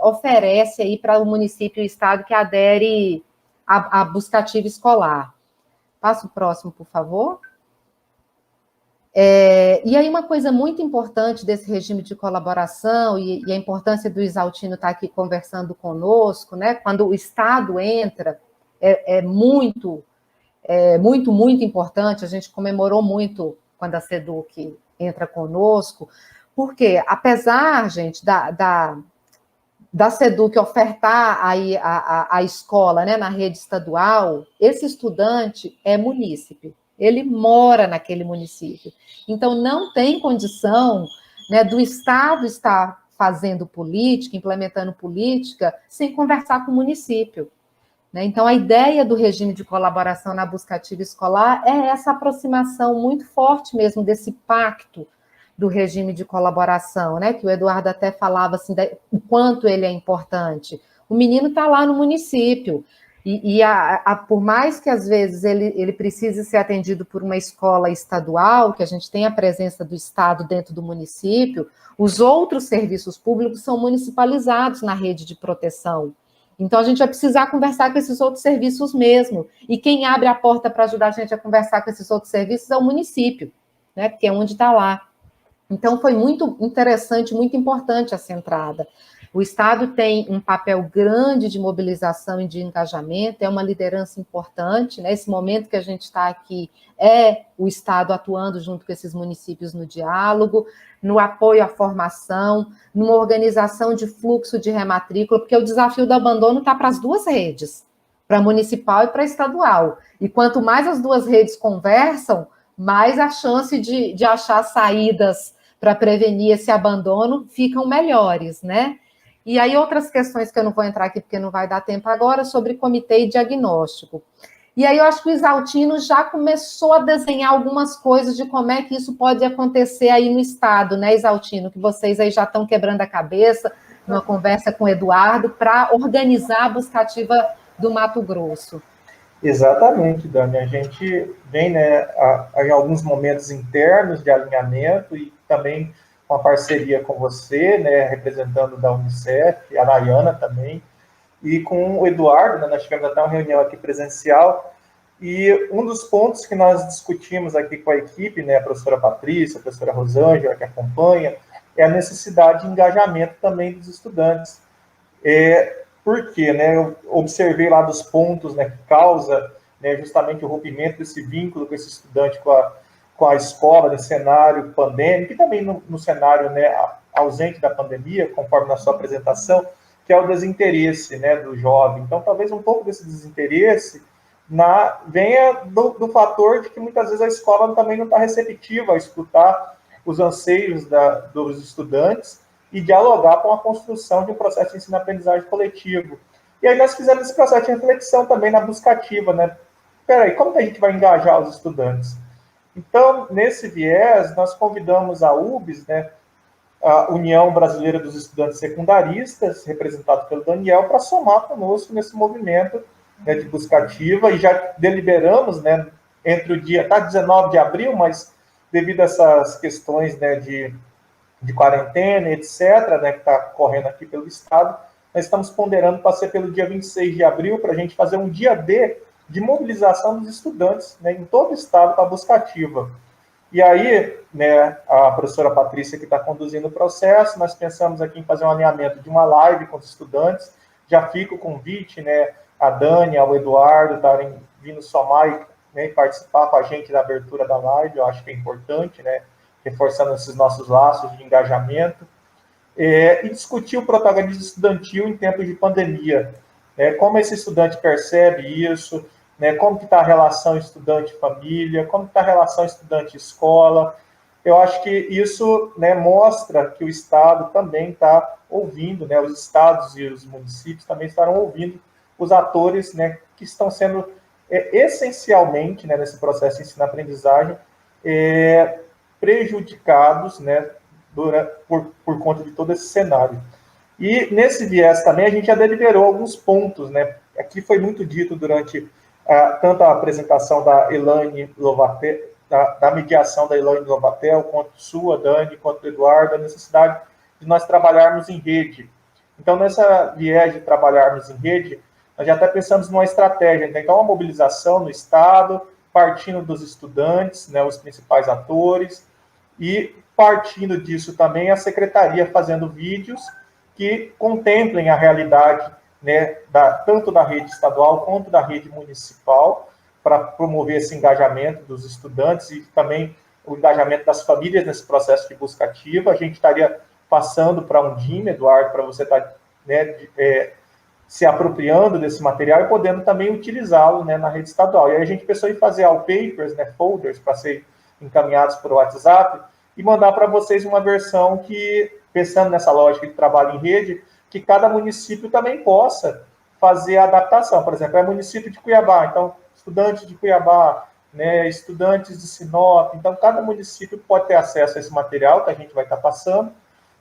oferece aí para o município e o estado que adere à buscativa escolar. Passa o próximo, por favor. E aí uma coisa muito importante desse regime de colaboração e a importância do Isaltino estar aqui conversando conosco, né? Quando o Estado entra, muito importante, a gente comemorou muito quando a SEDUC entra conosco, porque apesar, gente, da SEDUC ofertar aí a escola, né, na rede estadual, esse estudante é munícipe, ele mora naquele município. Então, não tem condição, né, do Estado estar fazendo política, implementando política, sem conversar com o município. Então, a ideia do regime de colaboração na buscativa escolar é essa aproximação muito forte mesmo desse pacto do regime de colaboração, né? Que o Eduardo até falava assim, o quanto ele é importante. O menino está lá no município, por mais que às vezes ele precise ser atendido por uma escola estadual, que a gente tem a presença do Estado dentro do município, os outros serviços públicos são municipalizados na rede de proteção. Então, a gente vai precisar conversar com esses outros serviços mesmo. E quem abre a porta para ajudar a gente a conversar com esses outros serviços é o município, né? Porque é onde está lá. Então, foi muito interessante, muito importante essa entrada. O Estado tem um papel grande de mobilização e de engajamento, é uma liderança importante, né? Esse momento que a gente está aqui é o Estado atuando junto com esses municípios no diálogo, no apoio à formação, numa organização de fluxo de rematrícula, porque o desafio do abandono está para as duas redes, para a municipal e para a estadual. E quanto mais as duas redes conversam, mais a chance de achar saídas para prevenir esse abandono ficam melhores, né? E aí outras questões que eu não vou entrar aqui porque não vai dar tempo agora, sobre comitê e diagnóstico. E aí eu acho que o Exaltino já começou a desenhar algumas coisas de como é que isso pode acontecer aí no Estado, né, Exaltino? Que vocês aí já estão quebrando a cabeça, numa conversa com o Eduardo, para organizar a buscativa do Mato Grosso. Exatamente, Dani. A gente vem, né, em alguns momentos internos de alinhamento e também uma parceria com você, né, representando da Unicef, a Nayana também, e com o Eduardo, né, nós tivemos até uma reunião aqui presencial, e um dos pontos que nós discutimos aqui com a equipe, né, a professora Patrícia, a professora Rosângela, que acompanha, é a necessidade de engajamento também dos estudantes. Por quê? Né, eu observei lá dos pontos, né, que causa, né, justamente o rompimento desse vínculo com esse estudante com a escola, no cenário pandêmico, e também no cenário, né, ausente da pandemia, conforme na sua apresentação, que é o desinteresse, né, do jovem. Então, talvez um pouco desse desinteresse venha do fator de que muitas vezes a escola também não está receptiva a escutar os anseios dos estudantes e dialogar com a construção de um processo de ensino-aprendizagem coletivo. E aí nós fizemos esse processo de reflexão também na buscativa, né? Peraí, como que a gente vai engajar os estudantes? Então, nesse viés, nós convidamos a UBS, né, a União Brasileira dos Estudantes Secundaristas, representado pelo Daniel, para somar conosco nesse movimento, né, de buscativa, e já deliberamos, né, entre o dia, 19 de abril, mas devido a essas questões, né, de quarentena, etc., né, que está correndo aqui pelo Estado, nós estamos ponderando para ser pelo dia 26 de abril, para a gente fazer um dia D de mobilização dos estudantes, né, em todo o Estado para a buscativa. E aí, né, a professora Patrícia, que está conduzindo o processo, nós pensamos aqui em fazer um alinhamento de uma live com os estudantes. Já fica o convite, né, a Dani, ao Eduardo estarem vindo somar, né, e participar com a gente da abertura da live. Eu acho que é importante, né, reforçando esses nossos laços de engajamento, e discutir o protagonismo estudantil em tempos de pandemia, né, como esse estudante percebe isso, né, como que está a relação estudante-família, como está a relação estudante-escola. Eu acho que isso, né, mostra que o Estado também está ouvindo, né, os estados e os municípios também estarão ouvindo os atores, né, que estão sendo essencialmente, né, nesse processo de ensino-aprendizagem, prejudicados, né, por conta de todo esse cenário. E nesse viés também a gente já deliberou alguns pontos, né? Aqui foi muito dito durante tanto a apresentação da Elaine Lovatel, da mediação da Elaine Lovatel, quanto sua, Dani, quanto do Eduardo, a necessidade de nós trabalharmos em rede. Então, nessa viés de trabalharmos em rede, nós já até pensamos numa estratégia, né? Então, uma mobilização no Estado, partindo dos estudantes, né, os principais atores, e partindo disso também a secretaria fazendo vídeos que contemplem a realidade, né, tanto da rede estadual quanto da rede municipal, para promover esse engajamento dos estudantes e também o engajamento das famílias nesse processo de busca ativa. A gente estaria passando para um DIM, Eduardo, para você estar, né, se apropriando desse material e podendo também utilizá-lo, né, na rede estadual. E aí a gente pensou em fazer wallpapers, né, folders, para serem encaminhados por WhatsApp e mandar para vocês uma versão que, pensando nessa lógica de trabalho em rede, que cada município também possa fazer a adaptação. Por exemplo, é o município de Cuiabá, então, estudantes de Cuiabá, né, estudantes de Sinop, então, cada município pode ter acesso a esse material que a gente vai estar passando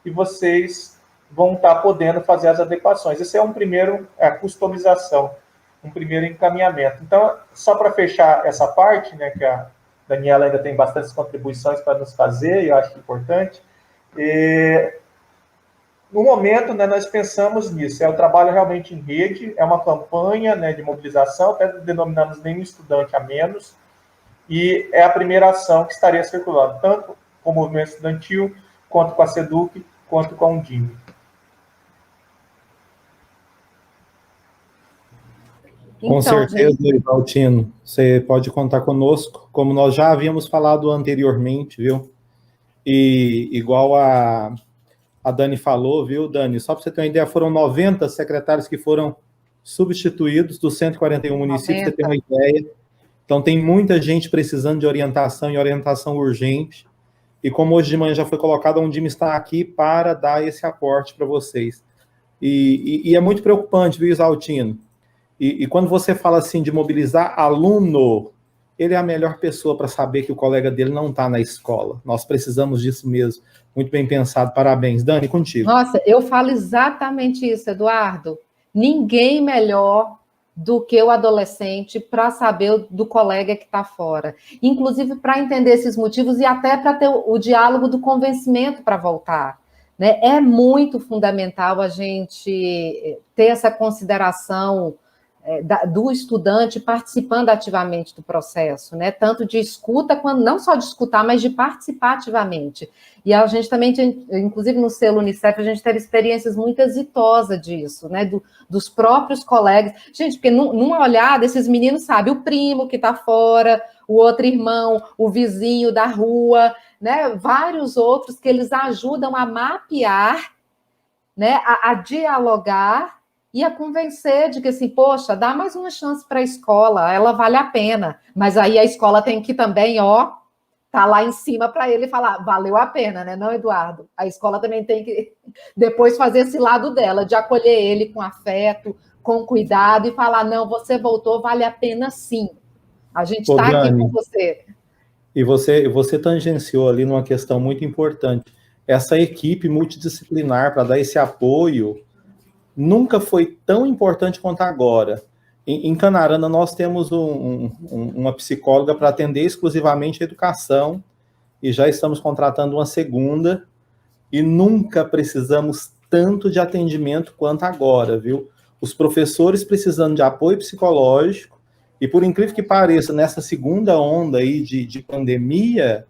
e vocês vão estar podendo fazer as adequações. Esse é um primeiro, customização, um primeiro encaminhamento. Então, só para fechar essa parte, né, que a Daniela ainda tem bastantes contribuições para nos fazer, e eu acho importante. No momento, né, nós pensamos nisso, é o trabalho realmente em rede, é uma campanha, né, de mobilização, até denominamos nenhum estudante a menos, e é a primeira ação que estaria circulando, tanto com o movimento estudantil, quanto com a SEDUC, quanto com o DIM. Com certeza, Exaltino, você pode contar conosco, como nós já havíamos falado anteriormente, viu? E igual a Dani falou, viu, Dani? Só para você ter uma ideia, foram 90 secretários que foram substituídos dos 141 municípios, 90. Você tem uma ideia. Então, tem muita gente precisando de orientação e orientação urgente. E como hoje de manhã já foi colocado, a Undime está aqui para dar esse aporte para vocês. E é muito preocupante, viu, Isaltino? E quando você fala assim de mobilizar aluno, ele é a melhor pessoa para saber que o colega dele não está na escola. Nós precisamos disso mesmo. Muito bem pensado, parabéns. Dani, contigo. Nossa, eu falo exatamente isso, Eduardo. Ninguém melhor do que o adolescente para saber do colega que está fora. Inclusive para entender esses motivos e até para ter o diálogo do convencimento para voltar. Né? É muito fundamental a gente ter essa consideração do estudante participando ativamente do processo, né? Tanto de escuta, quando não só de escutar, mas de participar ativamente. E a gente também, inclusive no selo Unicef, a gente teve experiências muito exitosas disso, né? Dos próprios colegas. Gente, porque numa olhada, esses meninos sabem o primo que está fora, o outro irmão, o vizinho da rua, né? Vários outros que eles ajudam a mapear, né? A dialogar e a convencer de que, assim, poxa, dá mais uma chance para a escola, ela vale a pena. Mas aí a escola tem que também, tá lá em cima para ele falar, valeu a pena, né? Não, Eduardo? A escola também tem que depois fazer esse lado dela, de acolher ele com afeto, com cuidado, e falar, não, você voltou, vale a pena sim. A gente está aqui com você. E você tangenciou ali numa questão muito importante. Essa equipe multidisciplinar para dar esse apoio nunca foi tão importante quanto agora. Em Canarana, nós temos uma psicóloga para atender exclusivamente a educação, e já estamos contratando uma segunda, e nunca precisamos tanto de atendimento quanto agora, viu? Os professores precisando de apoio psicológico, e por incrível que pareça, nessa segunda onda aí de pandemia,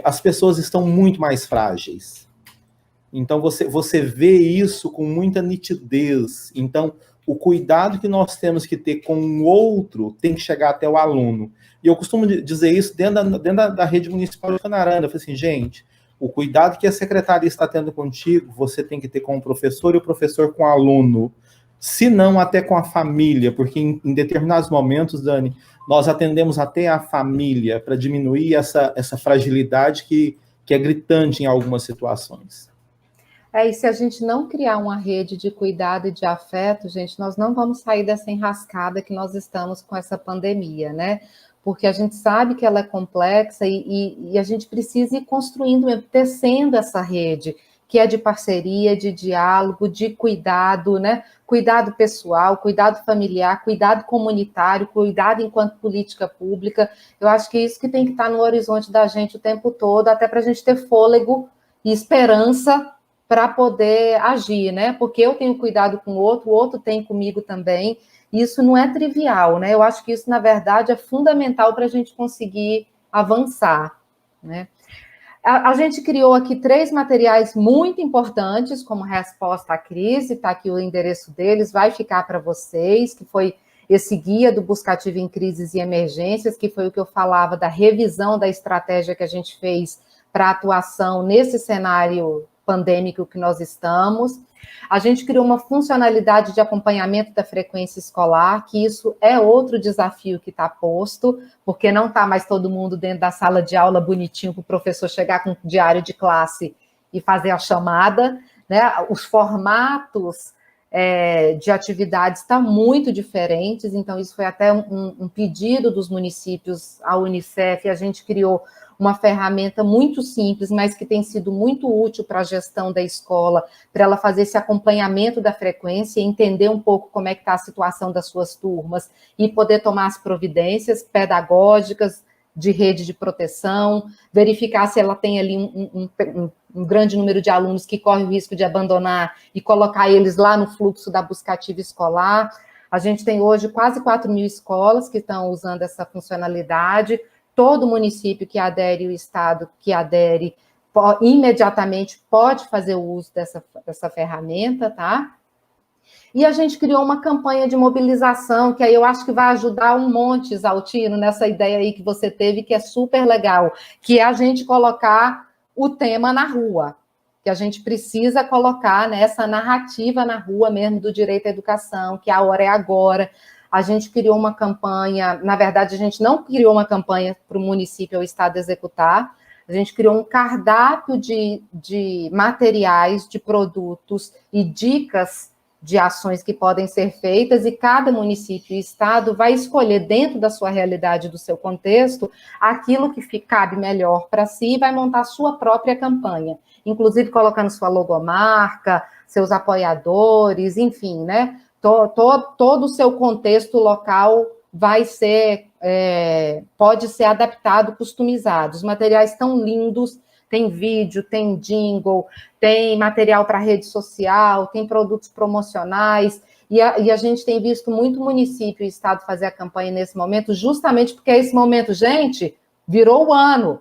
as pessoas estão muito mais frágeis. Então, você vê isso com muita nitidez. Então, o cuidado que nós temos que ter com o outro tem que chegar até o aluno. E eu costumo dizer isso dentro da rede municipal de Canarana. Eu falei assim, gente, o cuidado que a secretaria está tendo contigo, você tem que ter com o professor e o professor com o aluno. Se não, até com a família, porque em determinados momentos, Dani, nós atendemos até a família para diminuir essa fragilidade que é gritante em algumas situações. E se a gente não criar uma rede de cuidado e de afeto, gente, nós não vamos sair dessa enrascada que nós estamos com essa pandemia, né? Porque a gente sabe que ela é complexa e a gente precisa ir construindo, tecendo essa rede, que é de parceria, de diálogo, de cuidado, né? Cuidado pessoal, cuidado familiar, cuidado comunitário, cuidado enquanto política pública. Eu acho que isso que tem que estar no horizonte da gente o tempo todo, até para a gente ter fôlego e esperança para poder agir, né? Porque eu tenho cuidado com o outro tem comigo também. Isso não é trivial, né? Eu acho que isso, na verdade, é fundamental para a gente conseguir avançar, né? A gente criou aqui 3 materiais muito importantes como resposta à crise, está aqui o endereço deles, vai ficar para vocês, que foi esse guia do Buscativo em Crises e Emergências, que foi o que eu falava da revisão da estratégia que a gente fez para atuação nesse cenário pandêmico que nós estamos. A gente criou uma funcionalidade de acompanhamento da frequência escolar, que isso é outro desafio que está posto, porque não está mais todo mundo dentro da sala de aula bonitinho para o professor chegar com o diário de classe e fazer a chamada, né? Os formatos de atividades estão muito diferentes, então isso foi até um pedido dos municípios à Unicef, e a gente criou uma ferramenta muito simples, mas que tem sido muito útil para a gestão da escola, para ela fazer esse acompanhamento da frequência, entender um pouco como é que está a situação das suas turmas e poder tomar as providências pedagógicas de rede de proteção, verificar se ela tem ali um grande número de alunos que corre o risco de abandonar e colocar eles lá no fluxo da buscativa escolar. A gente tem hoje quase 4.000 escolas que estão usando essa funcionalidade. Todo município que adere, o estado que adere, imediatamente pode fazer o uso dessa ferramenta, tá? E a gente criou uma campanha de mobilização, que aí eu acho que vai ajudar um monte, Isaltino, nessa ideia aí que você teve, que é super legal, que é a gente colocar o tema na rua, que a gente precisa colocar, né, essa narrativa na rua mesmo do direito à educação, que a hora é agora. A gente criou uma campanha, na verdade, a gente não criou uma campanha para o município ou o estado executar, a gente criou um cardápio de materiais, de produtos e dicas de ações que podem ser feitas, e cada município e estado vai escolher, dentro da sua realidade, do seu contexto, aquilo que cabe melhor para si, e vai montar a sua própria campanha, inclusive colocando sua logomarca, seus apoiadores, enfim, né? Todo o seu contexto local vai ser, pode ser adaptado, customizado. Os materiais estão lindos, tem vídeo, tem jingle, tem material para rede social, tem produtos promocionais, e a gente tem visto muito município e estado fazer a campanha nesse momento, justamente porque esse momento, gente, virou o ano,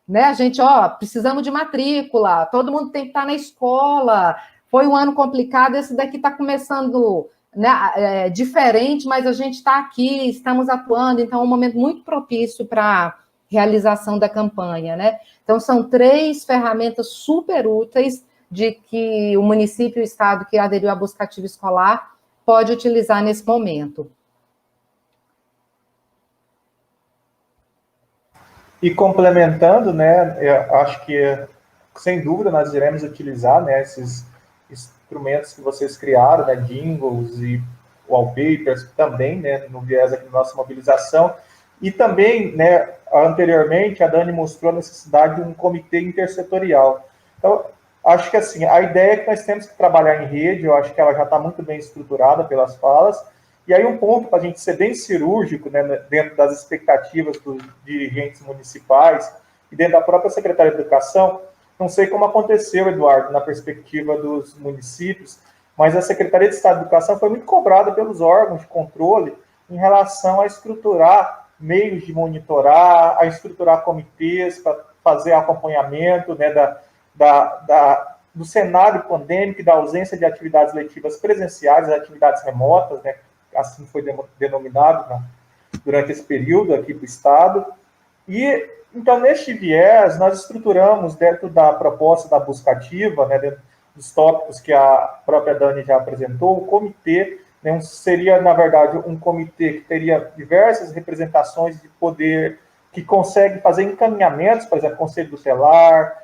né? A gente, precisamos de matrícula, todo mundo tem que estar na escola, foi um ano complicado, esse daqui está começando, né, diferente, mas a gente está aqui, estamos atuando, então é um momento muito propício para realização da campanha, né? Então, são 3 ferramentas super úteis de que o município e o estado que aderiu à busca ativa escolar pode utilizar nesse momento. E complementando, né, eu acho que, sem dúvida, nós iremos utilizar, né, esses instrumentos que vocês criaram, né, jingles e wallpapers também, né, no viés aqui da nossa mobilização. E também, né, anteriormente, a Dani mostrou a necessidade de um comitê intersetorial. Então, acho que assim, a ideia é que nós temos que trabalhar em rede, eu acho que ela já está muito bem estruturada pelas falas, e aí um ponto para a gente ser bem cirúrgico, né, dentro das expectativas dos dirigentes municipais e dentro da própria Secretaria de Educação, não sei como aconteceu, Eduardo, na perspectiva dos municípios, mas a Secretaria de Estado de Educação foi muito cobrada pelos órgãos de controle em relação a estruturar meios de monitorar, a estruturar comitês para fazer acompanhamento, né, do cenário pandêmico e da ausência de atividades letivas presenciais, atividades remotas, né, assim foi denominado durante esse período aqui para o Estado. E, então, neste viés, nós estruturamos, dentro da proposta da busca ativa, né, dentro dos tópicos que a própria Dani já apresentou, o comitê, né, seria, na verdade, um comitê que teria diversas representações de poder, que consegue fazer encaminhamentos, por exemplo, Conselho Tutelar,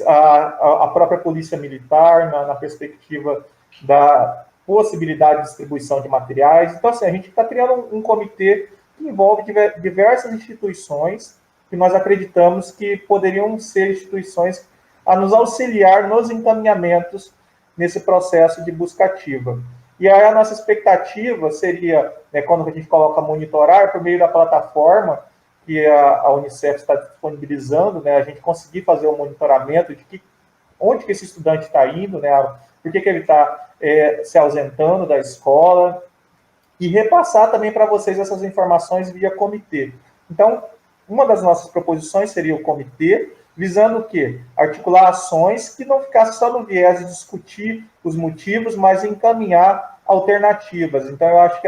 a própria Polícia Militar, na perspectiva da possibilidade de distribuição de materiais. Então, assim, a gente está criando um comitê que envolve diversas instituições que nós acreditamos que poderiam ser instituições a nos auxiliar nos encaminhamentos nesse processo de busca ativa. E aí a nossa expectativa seria, né, quando a gente coloca monitorar, por meio da plataforma que a Unicef está disponibilizando, né, a gente conseguir fazer um monitoramento de onde que esse estudante está indo, né, por que ele está se ausentando da escola, e repassar também para vocês essas informações via comitê. Então, uma das nossas proposições seria o comitê, visando o quê? Articular ações que não ficassem só no viés de discutir os motivos, mas encaminhar alternativas. Então, eu acho que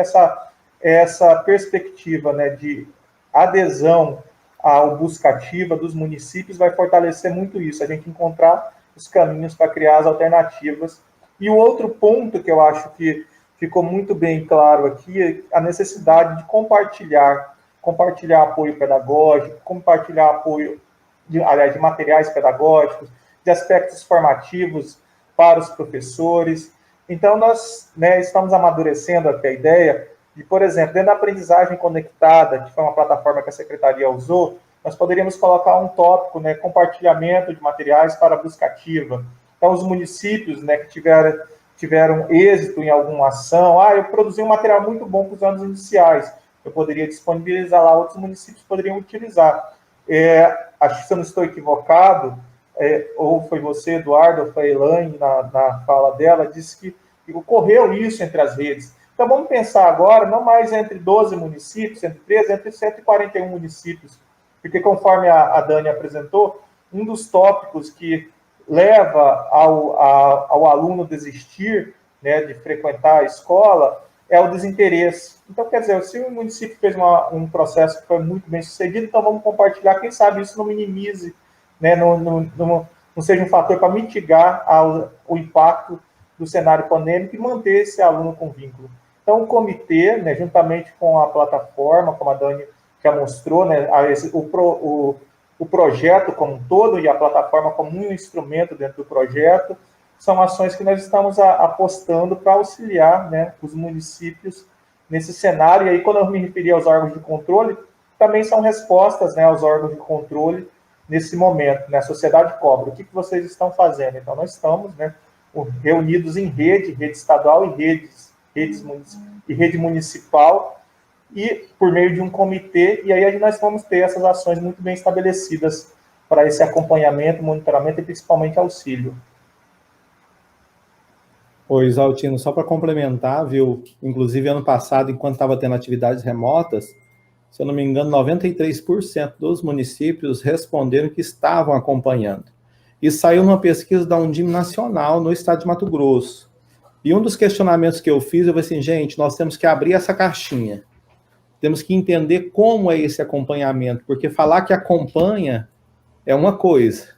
essa perspectiva, né, de adesão ao busca ativa dos municípios vai fortalecer muito isso, a gente encontrar os caminhos para criar as alternativas. E o outro ponto que eu acho que ficou muito bem claro aqui é a necessidade de compartilhar apoio pedagógico, compartilhar apoio de materiais pedagógicos, de aspectos formativos para os professores. Então, nós, né, estamos amadurecendo aqui a ideia de, por exemplo, dentro da aprendizagem conectada, que foi uma plataforma que a Secretaria usou, nós poderíamos colocar um tópico, né, compartilhamento de materiais para a busca ativa. Então, os municípios, né, que tiveram êxito em alguma ação, eu produzi um material muito bom para os anos iniciais, eu poderia disponibilizar lá, outros municípios poderiam utilizar. Acho que se eu não estou equivocado, ou foi você, Eduardo, ou foi a Elaine, na fala dela, disse que ocorreu isso entre as redes. Então, vamos pensar agora, não mais entre 12 municípios, entre 13, entre 141 municípios, porque conforme a Dani apresentou, um dos tópicos que leva ao aluno desistir, né, de frequentar a escola é o desinteresse. Então, quer dizer, se o município fez um processo que foi muito bem sucedido, então vamos compartilhar, quem sabe isso não minimize, né, não seja um fator para mitigar o impacto do cenário pandêmico e manter esse aluno com vínculo. Então, o comitê, né, juntamente com a plataforma, como a Dani já mostrou, né, o projeto como um todo e a plataforma como um instrumento dentro do projeto, são ações que nós estamos apostando para auxiliar, né, os municípios nesse cenário. E aí, quando eu me referi aos órgãos de controle, também são respostas, né, aos órgãos de controle nesse momento, né? A sociedade cobra. O que vocês estão fazendo? Então, nós estamos, né, reunidos em rede estadual e rede municipal, e por meio de um comitê, e aí nós vamos ter essas ações muito bem estabelecidas para esse acompanhamento, monitoramento e principalmente auxílio. Ô, Isaltino, só para complementar, viu? Inclusive, ano passado, enquanto estava tendo atividades remotas, se eu não me engano, 93% dos municípios responderam que estavam acompanhando. E saiu numa pesquisa da Undime Nacional no estado de Mato Grosso. E um dos questionamentos que eu fiz, eu falei assim, gente, nós temos que abrir essa caixinha. Temos que entender como é esse acompanhamento, porque falar que acompanha é uma coisa.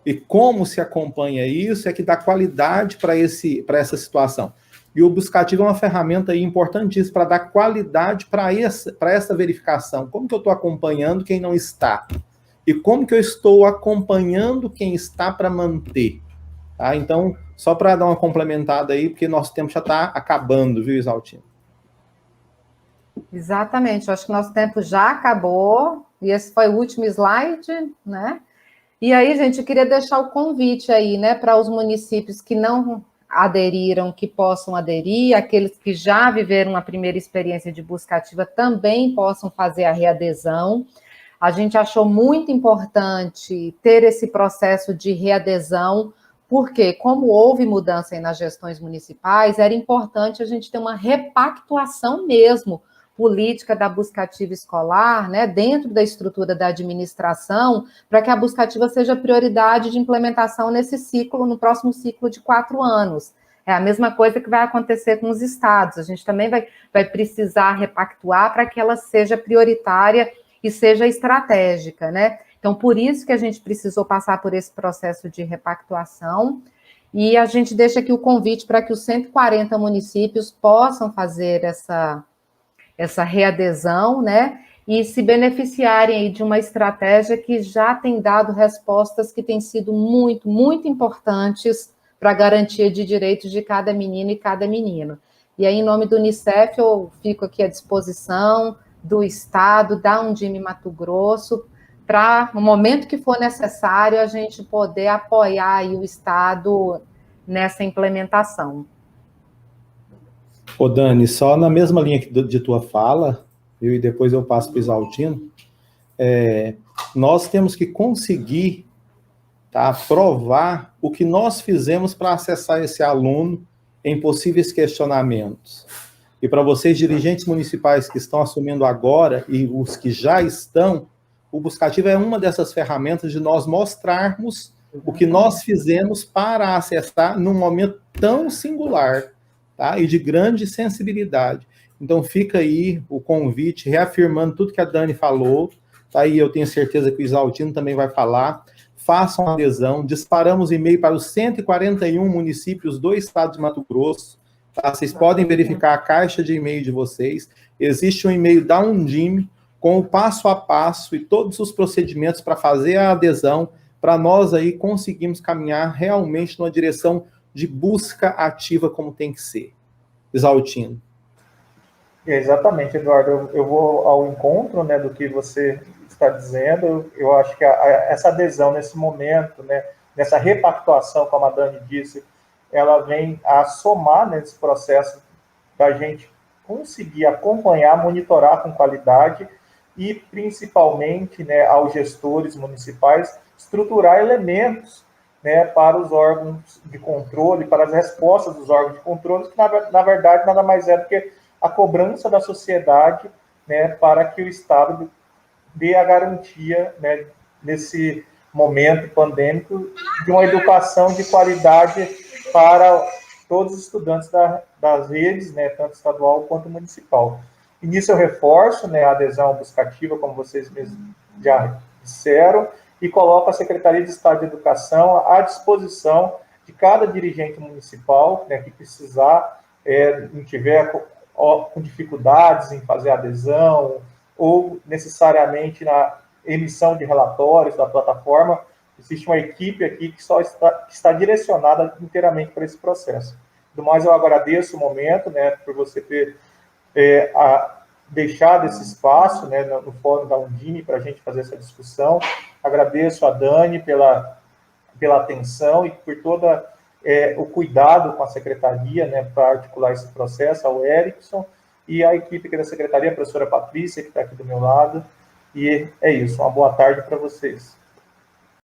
E como se acompanha isso é que dá qualidade para essa situação. E o Buscativo é uma ferramenta aí importantíssima para dar qualidade para essa verificação. Como que eu estou acompanhando quem não está? E como que eu estou acompanhando quem está para manter? Tá? Então, só para dar uma complementada aí, porque nosso tempo já está acabando, viu, Isaltino? Exatamente, eu acho que nosso tempo já acabou, e esse foi o último slide, né? E aí, gente, eu queria deixar o convite aí, né, para os municípios que não aderiram, que possam aderir, aqueles que já viveram a primeira experiência de busca ativa também possam fazer a readesão. A gente achou muito importante ter esse processo de readesão, porque, como houve mudança aí nas gestões municipais, era importante a gente ter uma repactuação mesmo política da busca ativa escolar, né, dentro da estrutura da administração, para que a busca ativa seja prioridade de implementação nesse ciclo, no próximo ciclo de 4 anos. É a mesma coisa que vai acontecer com os estados. A gente também vai precisar repactuar para que ela seja prioritária e seja estratégica, né? Então, por isso que a gente precisou passar por esse processo de repactuação, e a gente deixa aqui o convite para que os 140 municípios possam fazer essa readesão, né, e se beneficiarem aí de uma estratégia que já tem dado respostas que têm sido muito, muito importantes para a garantia de direitos de cada menino e cada menino. E aí, em nome do Unicef, eu fico aqui à disposição do Estado, da Undime Mato Grosso, para, no momento que for necessário, a gente poder apoiar aí o Estado nessa implementação. Ô, Dani, só na mesma linha de tua fala, e depois eu passo para o Isaltino, nós temos que conseguir, tá, provar o que nós fizemos para acessar esse aluno em possíveis questionamentos. E para vocês, dirigentes municipais que estão assumindo agora e os que já estão, o Buscativo é uma dessas ferramentas de nós mostrarmos o que nós fizemos para acessar num momento tão singular, tá? E de grande sensibilidade. Então fica aí o convite, reafirmando tudo que a Dani falou, tá? E eu tenho certeza que o Isaltino também vai falar. Façam adesão, disparamos e-mail para os 141 municípios do estado de Mato Grosso, tá? Vocês podem verificar a caixa de e-mail de vocês, existe um e-mail da Undime, com o passo a passo e todos os procedimentos para fazer a adesão, para nós aí conseguirmos caminhar realmente numa direção de busca ativa como tem que ser. Isaltino. Exatamente, Eduardo. Eu vou ao encontro, né, do que você está dizendo. Eu acho que essa adesão nesse momento, né, nessa repactuação, como a Dani disse, ela vem a somar nesse processo da gente conseguir acompanhar, monitorar com qualidade e, principalmente, né, aos gestores municipais, estruturar elementos, né, para os órgãos de controle, para as respostas dos órgãos de controle, que, na verdade, nada mais é do que a cobrança da sociedade, né, para que o Estado dê a garantia, né, nesse momento pandêmico, de uma educação de qualidade para todos os estudantes das redes, né, tanto estadual quanto municipal. E nisso eu reforço, né, a adesão buscativa, como vocês mesmos já disseram, e coloco a Secretaria de Estado de Educação à disposição de cada dirigente municipal, né, que precisar, não tiver com dificuldades em fazer adesão, ou necessariamente na emissão de relatórios da plataforma, Existe uma equipe aqui que está direcionada inteiramente para esse processo. Do mais, eu agradeço o momento, né, por você ter deixado esse espaço, né, no fórum da Undime para a gente fazer essa discussão. Agradeço a Dani pela atenção e por toda o cuidado com a secretaria, né, para articular esse processo, ao Erickson e a equipe aqui da secretaria, a professora Patrícia, que está aqui do meu lado. E é isso. Uma boa tarde para vocês.